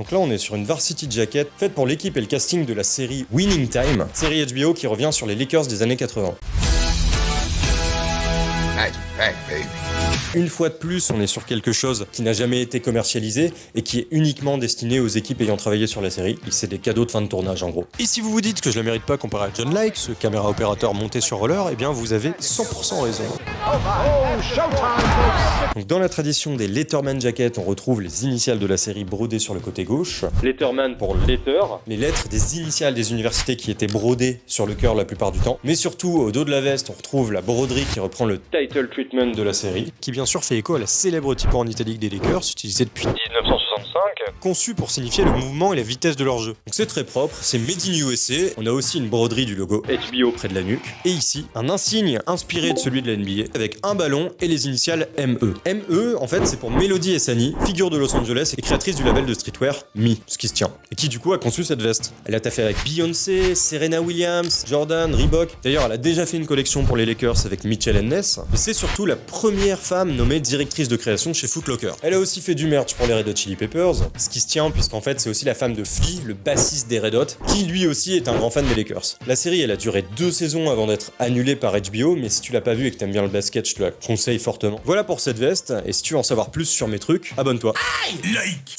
Donc là on est sur une varsity jacket faite pour l'équipe et le casting de la série Winning Time, série HBO qui revient sur les Lakers des années 80. Une fois de plus, on est sur quelque chose qui n'a jamais été commercialisé et qui est uniquement destiné aux équipes ayant travaillé sur la série. Et c'est des cadeaux de fin de tournage en gros. Et si vous vous dites que je la mérite pas comparé à John Like, ce caméra opérateur monté sur roller, eh bien vous avez 100% raison. Donc dans la tradition des Letterman jackets, on retrouve les initiales de la série brodées sur le côté gauche. Letterman pour letter, les lettres des initiales des universités qui étaient brodées sur le cœur la plupart du temps. Mais surtout, au dos de la veste, on retrouve la broderie qui reprend le title treatment de la série, qui bien sûr fait écho à la célèbre typo en italique des Lakers, utilisée depuis 1965, conçue pour signifier le mouvement et la vitesse de leur jeu. Donc c'est très propre, c'est made in USA, on a aussi une broderie du logo HBO près de la nuque, et ici, un insigne inspiré de celui de la NBA, avec un ballon et les initiales ME. ME, en fait, c'est pour Melody Ehsani, figure de Los Angeles et créatrice du label de streetwear Me, ce qui se tient, et qui du coup a conçu cette veste. Elle a taffé avec Beyoncé, Serena Williams, Jordan, Reebok. D'ailleurs, elle a déjà fait une collection pour les Lakers avec Mitchell & Ness, et c'est surtout la première femme nommée directrice de création chez Foot Locker. Elle a aussi fait du merch pour les Red Hot Chili Peppers, ce qui se tient puisqu'en fait c'est aussi la femme de Flea, le bassiste des Red Hot, qui lui aussi est un grand fan des Lakers. La série elle a duré 2 saisons avant d'être annulée par HBO, mais si tu l'as pas vue et que t'aimes bien le basket, je te la conseille fortement. Voilà pour cette veste, et si tu veux en savoir plus sur mes trucs, abonne-toi. Like